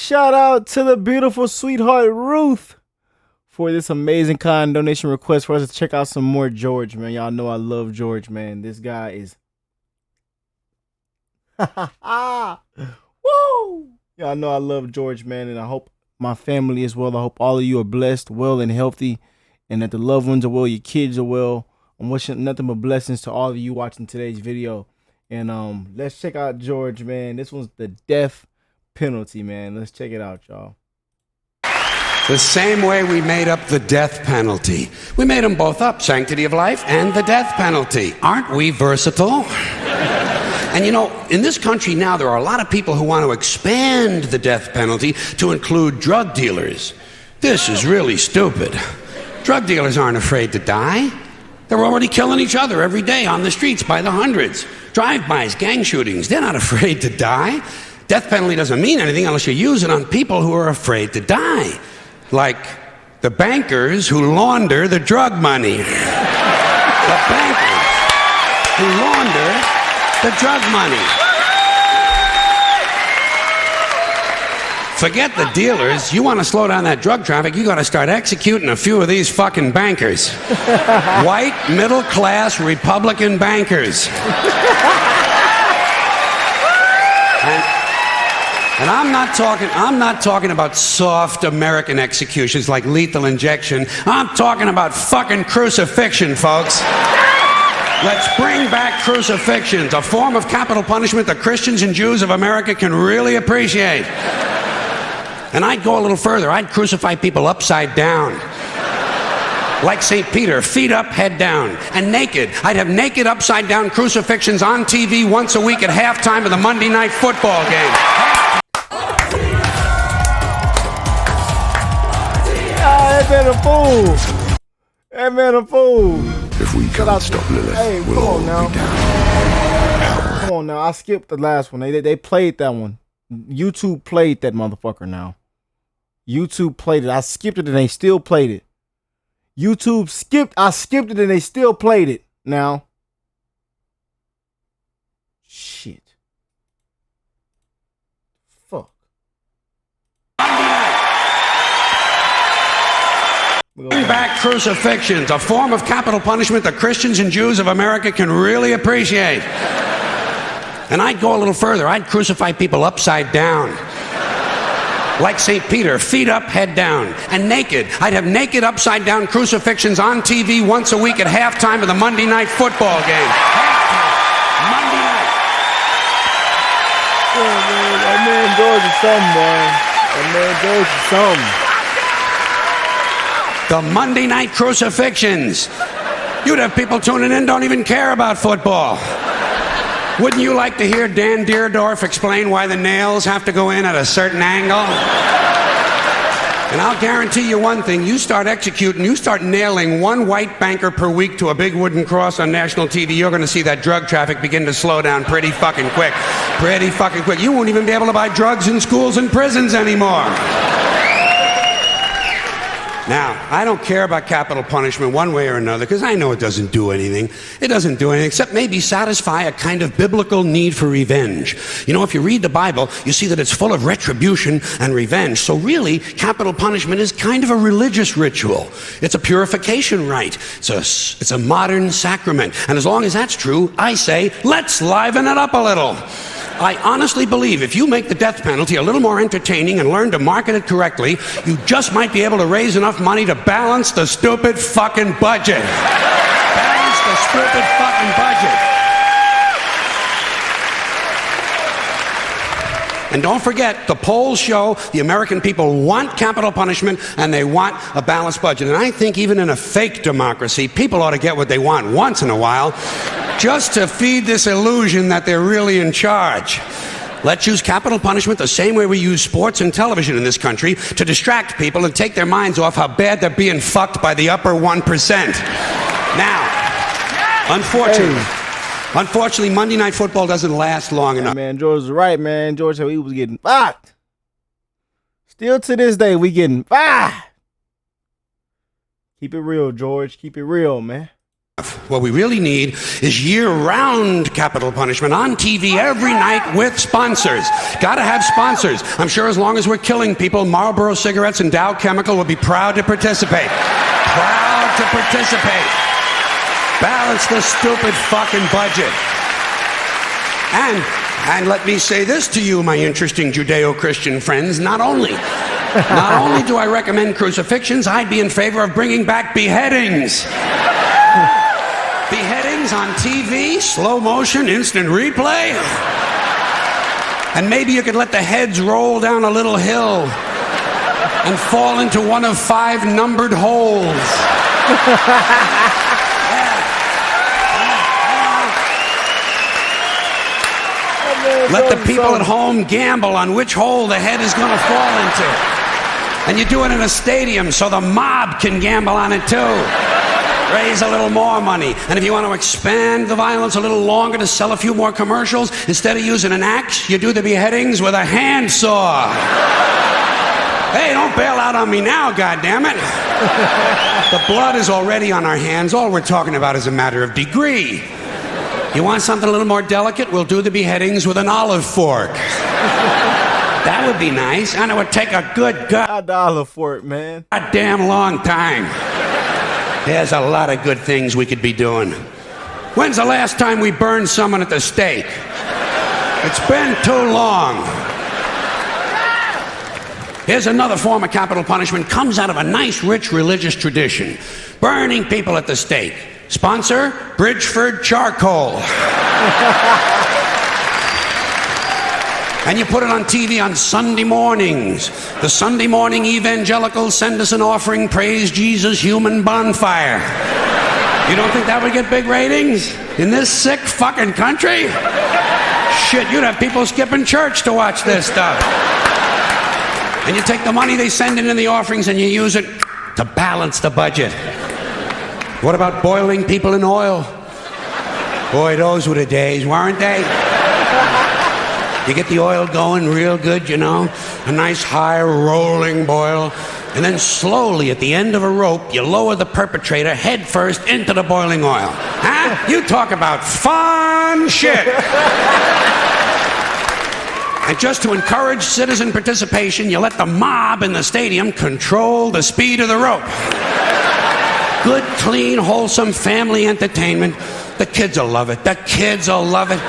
Shout out to the beautiful sweetheart Ruth for this amazing kind donation request for us to check out some more George, man. Y'all know I love George, man. This guy is woo! Y'all know I love George, man, and I hope my family is well. I hope all of you are blessed, well, and healthy, and that the loved ones are well, your kids are well. I'm wishing nothing but blessings to all of you watching today's video. And let's check out George, man. This one's the death penalty, man. Let's check it out, y'all. The same way we made up the death penalty. We made them both up, sanctity of life and the death penalty. Aren't we versatile? And you know, in this country now, there are a lot of people who want to expand the death penalty to include drug dealers. This is really stupid. Drug dealers aren't afraid to die. They're already killing each other every day on the streets by the hundreds. Drive-bys, gang shootings, they're not afraid to die. Death penalty doesn't mean anything unless you use it on people who are afraid to die. Like the bankers who launder the drug money. The bankers who launder the drug money. Forget the dealers. You want to slow down that drug traffic, you got to start executing a few of these fucking bankers. White, middle-class, Republican bankers. And I'm not talking about soft American executions like lethal injection. I'm talking about fucking crucifixion, folks. Let's bring back crucifixions, a form of capital punishment that Christians and Jews of America can really appreciate. And I'd go a little further. I'd crucify people upside down. Like St. Peter, feet up, head down. And naked. I'd have naked upside down crucifixions on TV once a week at halftime of the Monday night football game. That man a fool. That man a fool. If we can't stop Lilith, hey, we'll all be down. Come on now. I skipped the last one. They played that one. YouTube played that motherfucker now. YouTube played it. I skipped it and they still played it. I skipped it and they still played it. Now. Shit. Fuck. Bring back crucifixions, a form of capital punishment that Christians and Jews of America can really appreciate. And I'd go a little further. I'd crucify people upside down. Like St. Peter, feet up, head down. And naked. I'd have naked upside down crucifixions on TV once a week at halftime of the Monday night football game. Monday night. Oh, man, that man George is something, boy. That man George is something. The Monday night crucifixions. You'd have people tuning in, don't even care about football. Wouldn't you like to hear Dan Deerdorf explain why the nails have to go in at a certain angle? And I'll guarantee you one thing, you start executing, you start nailing one white banker per week to a big wooden cross on national TV, you're going to see that drug traffic begin to slow down pretty fucking quick. Pretty fucking quick. You won't even be able to buy drugs in schools and prisons anymore. Now, I don't care about capital punishment one way or another because I know it doesn't do anything. It doesn't do anything except maybe satisfy a kind of biblical need for revenge. You know, if you read the Bible, you see that it's full of retribution and revenge. So really, capital punishment is kind of a religious ritual. It's a purification rite. It's a modern sacrament. And as long as that's true, I say, let's liven it up a little. I honestly believe if you make the death penalty a little more entertaining and learn to market it correctly, you just might be able to raise enough money to balance the stupid fucking budget. Balance the stupid fucking budget. And don't forget, the polls show the American people want capital punishment and they want a balanced budget. And I think even in a fake democracy, people ought to get what they want once in a while, just to feed this illusion that they're really in charge. Let's use capital punishment the same way we use sports and television in this country to distract people and take their minds off how bad they're being fucked by the upper 1%. Now, unfortunately, Monday Night Football doesn't last long enough. Man, George was right, man. George said we was getting fucked. Still to this day, we getting fucked. Keep it real, George. Keep it real, man. What we really need is year-round capital punishment on TV every night with sponsors. Gotta have sponsors. I'm sure as long as we're killing people, Marlboro Cigarettes and Dow Chemical will be proud to participate. Proud to participate. Balance the stupid fucking budget. And let me say this to you, my interesting Judeo-Christian friends, not only do I recommend crucifixions, I'd be in favor of bringing back beheadings. Beheadings on TV, slow motion, instant replay. And maybe you could let the heads roll down a little hill and fall into one of 5 numbered holes. Let the people at home gamble on which hole the head is going to fall into. And you do it in a stadium so the mob can gamble on it too. Raise a little more money. And if you want to expand the violence a little longer to sell a few more commercials, instead of using an axe, you do the beheadings with a handsaw. Hey, don't bail out on me now, goddammit. The blood is already on our hands. All we're talking about is a matter of degree. You want something a little more delicate? We'll do the beheadings with an olive fork. That would be nice. And it would take a good $1 for it, man. goddamn long time. There's a lot of good things we could be doing. When's the last time we burned someone at the stake? It's been too long. Here's another form of capital punishment. Comes out of a nice, rich religious tradition. Burning people at the stake. Sponsor, Bridgeford Charcoal. And you put it on TV on Sunday mornings. The Sunday morning evangelicals send us an offering, praise Jesus, human bonfire. You don't think that would get big ratings? In this sick fucking country? Shit, you'd have people skipping church to watch this stuff. And you take the money they send in the offerings and you use it to balance the budget. What about boiling people in oil? Boy, those were the days, weren't they? You get the oil going real good, you know, a nice high rolling boil, and then slowly at the end of a rope, you lower the perpetrator head first into the boiling oil. Huh? You talk about fun shit. And just to encourage citizen participation, you let the mob in the stadium control the speed of the rope. Good, clean, wholesome family entertainment. The kids will love it. The kids will love it.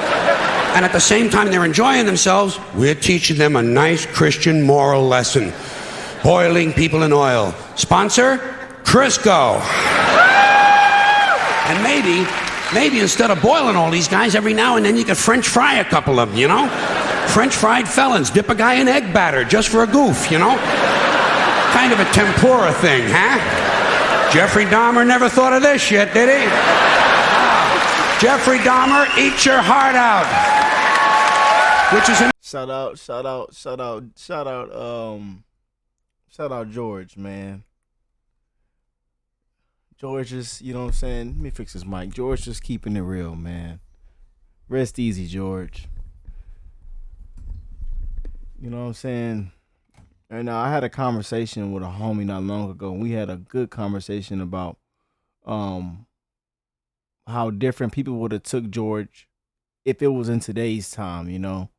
And at the same time they're enjoying themselves, we're teaching them a nice Christian moral lesson. Boiling people in oil. Sponsor, Crisco. And maybe instead of boiling all these guys, every now and then you could French fry a couple of them, you know? French fried felons. Dip a guy in egg batter just for a goof, you know? Kind of a tempura thing, huh? Jeffrey Dahmer never thought of this shit, did he? Jeffrey Dahmer, eat your heart out. Which is shout out George, man. George is, you know what I'm saying? Let me fix his mic. George just keeping it real, man. Rest easy, George. You know what I'm saying? And I had a conversation with a homie not long ago. We had a good conversation about how different people would have took George if it was in today's time, you know.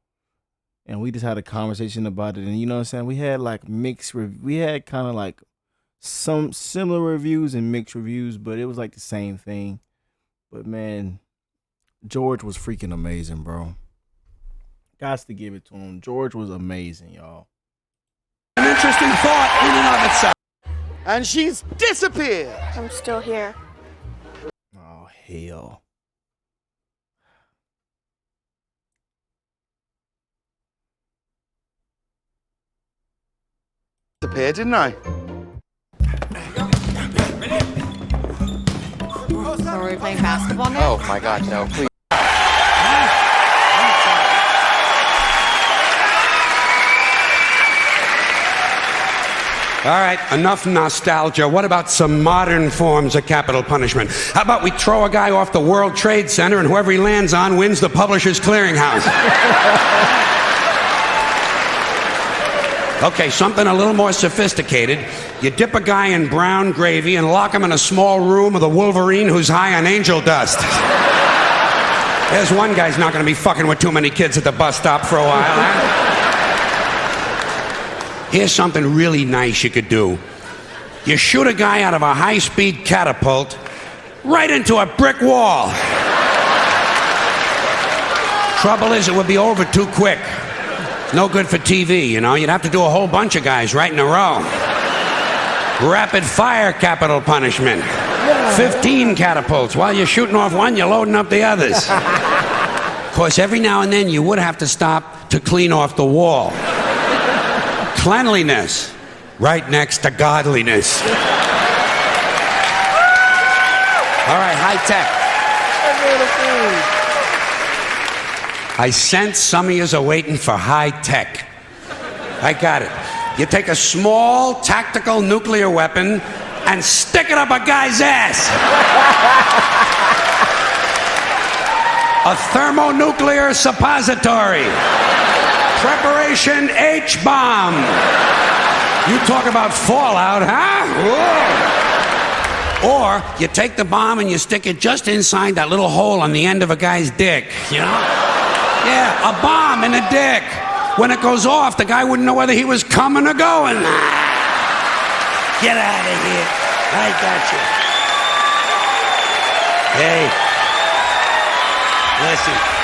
And we just had a conversation about it, and you know what I'm saying? We had like we had kind of like some similar reviews and mixed reviews, but it was like the same thing. But man, George was freaking amazing, bro. Gots to give it to him. George was amazing, y'all. An interesting thought in and of itself. And she's disappeared. I'm still here. Oh, hell. Disappeared, didn't I? Are we playing basketball now? Oh my God, no, please. All right, enough nostalgia. What about some modern forms of capital punishment? How about we throw a guy off the World Trade Center and whoever he lands on wins the Publishers Clearinghouse? Okay, something a little more sophisticated. You dip a guy in brown gravy and lock him in a small room with a Wolverine who's high on angel dust. There's one guy's not going to be fucking with too many kids at the bus stop for a while, huh? Here's something really nice you could do. You shoot a guy out of a high-speed catapult right into a brick wall. Trouble is, it would be over too quick. No good for TV, you know. You'd have to do a whole bunch of guys right in a row. Rapid fire capital punishment. 15 catapults. While you're shooting off one, you're loading up the others. Of course, every now and then you would have to stop to clean off the wall. Cleanliness, right next to godliness. All right, high tech. I sense some of yous are waiting for high tech. I got it. You take a small tactical nuclear weapon and stick it up a guy's ass. A thermonuclear suppository. Preparation H-bomb. You talk about fallout, huh? Whoa. Or you take the bomb and you stick it just inside that little hole on the end of a guy's dick, you know? Yeah, a bomb in a dick. When it goes off, the guy wouldn't know whether he was coming or going. Get out of here. I got you. Hey. Listen.